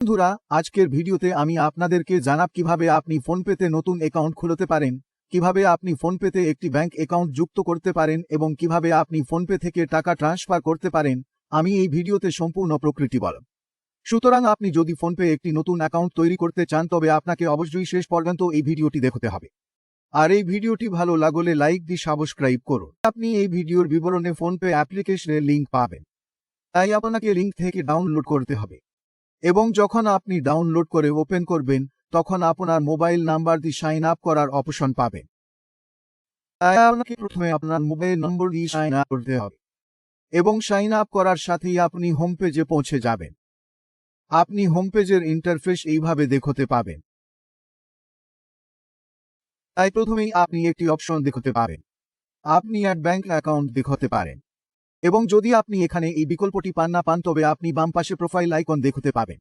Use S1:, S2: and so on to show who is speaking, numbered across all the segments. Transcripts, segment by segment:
S1: বন্ধুরা, আজকের ভিডিওতে আমি আপনাদেরকে জানাব কিভাবে আপনি ফোনপেতে নতুন অ্যাকাউন্ট খুলতে পারেন, কিভাবে আপনি ফোনপেতে একটি ব্যাংক অ্যাকাউন্ট যুক্ত করতে পারেন এবং কিভাবে আপনি ফোনপে থেকে টাকা ট্রান্সফার করতে পারেন। আমি এই ভিডিওতে সম্পূর্ণ প্রক্রিয়াটি বলব। সুতরাং আপনি যদি ফোনপে একটি নতুন অ্যাকাউন্ট তৈরি করতে চান তবে আপনাকে অবশ্যই শেষ পর্যন্ত এই ভিডিওটি দেখতে হবে। আর এই ভিডিওটি ভালো লাগলে লাইক দিয়ে সাবস্ক্রাইব করুন। আপনি এই ভিডিওর বিবরণে ফোনপে অ্যাপ্লিকেশনের লিঙ্ক পাবেন, তাই আপনাকে লিঙ্ক থেকে ডাউনলোড করতে হবে এবং যখন আপনি ডাউনলোড করে ওপেন করবেন তখন আপনার মোবাইল নাম্বার দিয়ে সাইন আপ করার অপশন পাবেন। তাই আপনাকে প্রথমে আপনার মোবাইল নম্বর দিয়ে সাইন আপ করতে হবে এবং সাইন আপ করার সাথেই আপনি হোম পেজে পৌঁছে যাবেন। আপনি হোম পেজের ইন্টারফেস এইভাবে দেখতে পাবেন। তাই প্রথমেই আপনি একটি অপশন দেখতে পাবেন, আপনি অ্যাড ব্যাংক অ্যাকাউন্ট দেখতে পারেন এবং যদি আপনি এখানে এই বিকল্পটি পান তবে আপনি বাম পাশে প্রোফাইল আইকন দেখতে পাবেন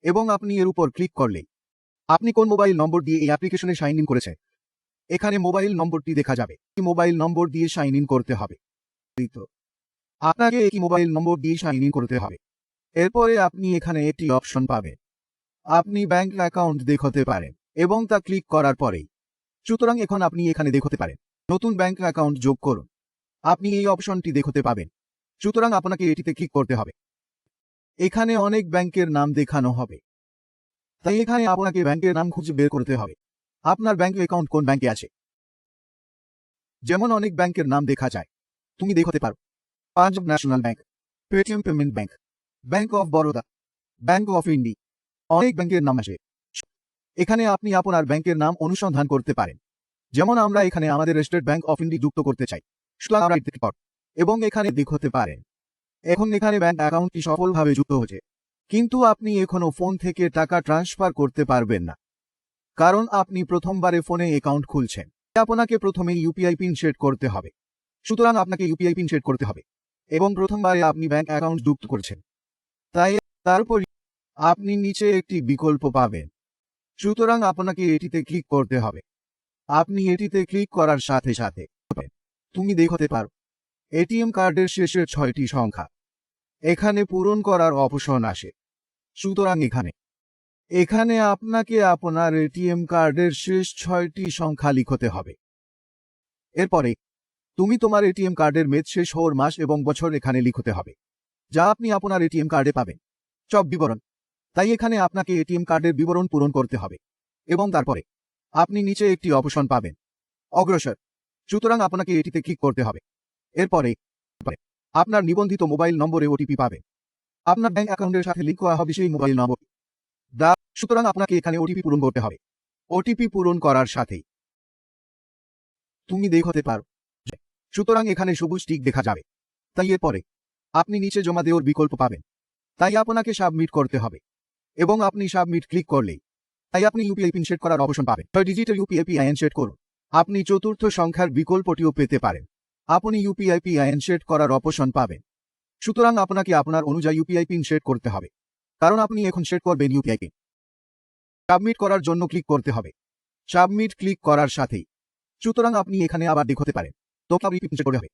S1: এবং আপনি এর উপর ক্লিক করলেই আপনি কোন মোবাইল নম্বর দিয়ে এই অ্যাপ্লিকেশনে সাইন ইন করেছে এখানে মোবাইল নম্বরটি দেখা যাবে। এই মোবাইল নম্বর দিয়ে সাইন ইন করতে হবে। আপনাকে এই মোবাইল নম্বর দিয়ে সাইন ইন করতে হবে। এরপরে আপনি এখানে একটি অপশন পাবেন, আপনি ব্যাংক অ্যাকাউন্ট দেখতে পারেন এবং তা ক্লিক করার পরেই সুতরাং এখন আপনি এখানে দেখতে পারেন নতুন ব্যাংক অ্যাকাউন্ট যোগ করুন। আপনি এই অপশনটি দেখতে পাবেন, সুতরাং আপনাকে এটিতে ক্লিক করতে হবে। এখানে অনেক ব্যাংকের নাম দেখানো হবে, তাই এখানে আপনাকে ব্যাংকের নাম খুঁজে বের করতে হবে আপনার ব্যাংক অ্যাকাউন্ট কোন ব্যাংকে আছে। যেমন অনেক ব্যাংকের নাম দেখা যায়, তুমি দেখতে পারো Punjab national bank, Paytm payment bank, bank of Baroda, bank of India, অনেক ব্যাংকের নাম আছে। এখানে আপনি আপনার ব্যাংকের নাম অনুসন্ধান করতে পারেন। যেমন আমরা এখানে আমাদের স্টেট ব্যাংক অফ ইন্ডিয়া যুক্ত করতে চাই, সুতরাং আমরা ক্লিক করব এবং এখানে দেখতে পারেন এখন এখানে ব্যাংক অ্যাকাউন্টটি সফলভাবে যুক্ত হয়েছে, কিন্তু আপনি এখনো ফোন থেকে টাকা ট্রান্সফার করতে পারবেন না, কারণ আপনি প্রথমবারে ফোনে অ্যাকাউন্ট খুলছেন। আপনাকে প্রথমে ইউপিআই পিন সেট করতে হবে। সুতরাং আপনাকে ইউপিআই পিন সেট করতে হবে এবং প্রথমবারে আপনি ব্যাংক অ্যাকাউন্ট যুক্ত করছেন, তাই তারপর আপনি নিচে একটি বিকল্প পাবেন। সুতরাং আপনাকে এটিতে ক্লিক করতে হবে। আপনি এটিতে ক্লিক করার সাথে সাথে তুমি দেখতে পারো এটিএম কার্ডের শেষের 6টি সংখ্যা এখানে পূরণ করার অপশন আসে। সুতরাং এখানে আপনাকে আপনার এটিএম কার্ডের শেষ 6টি সংখ্যা লিখতে হবে। এরপরে তুমি তোমার এটিএম কার্ডের মেয়াদ শেষ হওয়ার মাস এবং বছর এখানে লিখতে হবে, যা আপনি আপনার এটিএম কার্ডে পাবেন সব বিবরণ। তাই এখানে আপনাকে এটিএম কার্ডের বিবরণ পূরণ করতে হবে এবং তারপরে আপনি নিচে একটি অপশন পাবেন অগ্রসর। সুতরাং আপনাকে এটিতে ক্লিক করতে হবে। এরপরে আপনার নিবন্ধিত মোবাইল নম্বরে ওটিপি পাবেন। আপনার ব্যাংক অ্যাকাউন্টের সাথে লিঙ্ক করা হবে সেই মোবাইল নম্বর। সুতরাং আপনাকে এখানে ওটিপি পূরণ করতে হবে। ওটিপি পূরণ করার সাথেই তুমি দেখতে পারো, সুতরাং এখানে সবুজ টিক দেখা যাবে। তাই এরপরে আপনি নিচে জমা দেওয়ার বিকল্প পাবেন, তাই আপনাকে সাবমিট করতে হবে এবং আপনি সাবমিট ক্লিক করলেই তাই আপনি ইউপিআই পিন সেট করার অপশন পাবেন। ডিজিটাল ইউপিআই পিন সেট করুন। আপনি চতুর্থ সংখ্যার বিকল্পটিও পেতে পারেন। আপনি ইউপিআই পিন সেট করার অপশন পাবেন। সুতরাং আপনাকে আপনার অনুযায়ী ইউপিআই পিন সেট করতে হবে, কারণ আপনি এখন সেট করবেন ইউপিআই পিন। সাবমিট করার জন্য ক্লিক করতে হবে। সাবমিট ক্লিক করার সাথেই সুতরাং আপনি এখানে আবার দেখতে পারেন তো আপনি পিন সেট করতে হবে।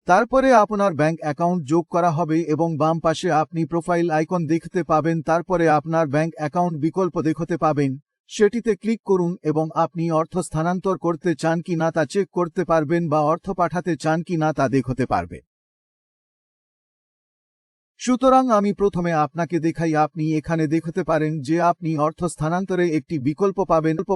S1: তারপরে আপনার ব্যাংক অ্যাকাউন্ট যোগ করা হবে এবং বাম পাশে আপনি প্রোফাইল আইকন দেখতে পাবেন। তারপরে আপনার ব্যাংক অ্যাকাউন্ট বিকল্প দেখতে পাবেন, সেটিতে ক্লিক করুন এবং আপনি অর্থ স্থানান্তর করতে চান কি না তা চেক করতে পারবেন বা অর্থ পাঠাতে চান কি না তা দেখতে পারবেন। সুতরাং আমি প্রথমে আপনাকে দেখাই। আপনি এখানে দেখতে পারেন যে আপনি অর্থ স্থানান্তরে একটি বিকল্প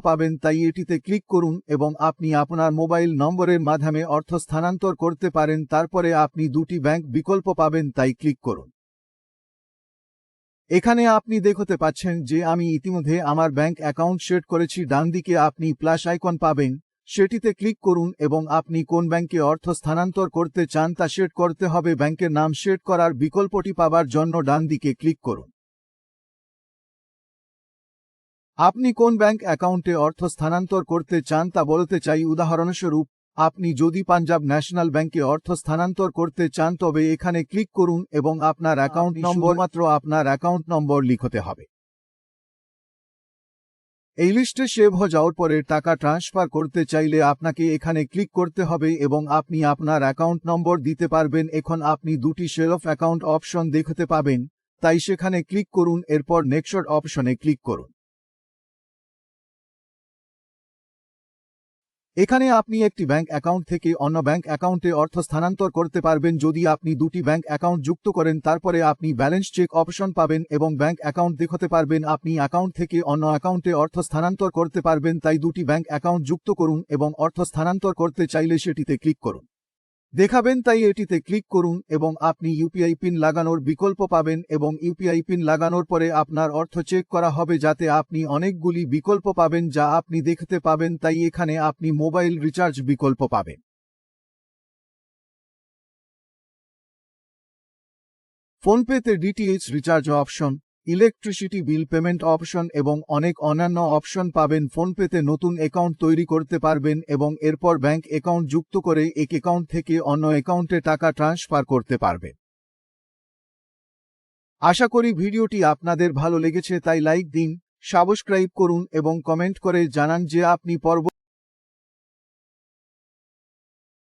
S1: পাবেন, তাই এটিতে ক্লিক করুন এবং আপনি আপনার মোবাইল নম্বরের মাধ্যমে অর্থ স্থানান্তর করতে পারেন। তারপরে আপনি দুটি ব্যাংক বিকল্প পাবেন, তাই ক্লিক করুন। এখানে আপনি দেখতে পাচ্ছেন যে আমি ইতিমধ্যে আমার ব্যাংক অ্যাকাউন্ট সেট করেছি। ডান দিকে আপনি প্লাস আইকন পাবেন, সেটিতে ক্লিক করুন এবং আপনি কোন ব্যাংকে অর্থ স্থানান্তর করতে চান তা সেট করতে হবে। ব্যাংকের নাম সেট করার বিকল্পটি পাবার জন্য ডান দিকে ক্লিক করুন। আপনি কোন ব্যাংক অ্যাকাউন্টে অর্থ স্থানান্তর করতে চান তা বলতে চাই। উদাহরণস্বরূপ আপনি যদি পাঞ্জাব ন্যাশনাল ব্যাংকে অর্থ স্থানান্তর করতে চান তবে এখানে ক্লিক করুন এবং আপনার অ্যাকাউন্ট নম্বর মাত্র আপনার অ্যাকাউন্ট নম্বর লিখতে হবে। এই লিস্টে সেভ হয়ে যাওয়ার পরে টাকা ট্রান্সফার করতে চাইলে আপনাকে এখানে ক্লিক করতে হবে এবং আপনি আপনার অ্যাকাউন্ট নম্বর দিতে পারবেন। এখন আপনি দুটি সেল অফ অ্যাকাউন্ট অপশন দেখতে পাবেন, তাই সেখানে ক্লিক করুন, এরপর নেক্সট অপশনে ক্লিক করুন। এখানে আপনি একটি ব্যাংক অ্যাকাউন্ট থেকে অন্য ব্যাংক অ্যাকাউন্টে অর্থ স্থানান্তর করতে পারবেন। যদি আপনি দুটি ব্যাংক অ্যাকাউন্ট যুক্ত করেন, তারপরে আপনি ব্যালেন্স চেক অপশন পাবেন এবং ব্যাংক অ্যাকাউন্ট দেখাতে পারবেন। আপনি অ্যাকাউন্ট থেকে অন্য অ্যাকাউন্টে অর্থ স্থানান্তর করতে পারবেন, তাই দুটি ব্যাংক অ্যাকাউন্ট যুক্ত করুন এবং অর্থ স্থানান্তর করতে চাইলে সেটিতে ক্লিক করুন। দেখাবেন, তাই এটিতে ক্লিক করুন এবং আপনি ইউপিআই পিন লাগানোর বিকল্প পাবেন এবং ইউপিআই পিন লাগানোর পরে আপনার অর্থ চেক করা হবে, যাতে আপনি অনেকগুলি বিকল্প পাবেন যা আপনি দেখতে পাবেন। তাই এখানে আপনি মোবাইল রিচার্জ বিকল্প পাবেন, ফোনপেতে DTH recharge option, electricity bill payment option এবং অনেক অন্যান্য অপশন পাবেন। ফোনপেতে নতুন অ্যাকাউন্ট তৈরি করতে পারবেন এবং এরপর ব্যাংক অ্যাকাউন্ট যুক্ত করে এক অ্যাকাউন্ট থেকে অন্য অ্যাকাউন্টে টাকা ট্রান্সফার করতে পারবেন। আশা করি ভিডিওটি আপনাদের ভালো লেগেছে, তাই লাইক দিন, সাবস্ক্রাইব করুন এবং কমেন্ট করে জানান যে আপনি পরবর্তী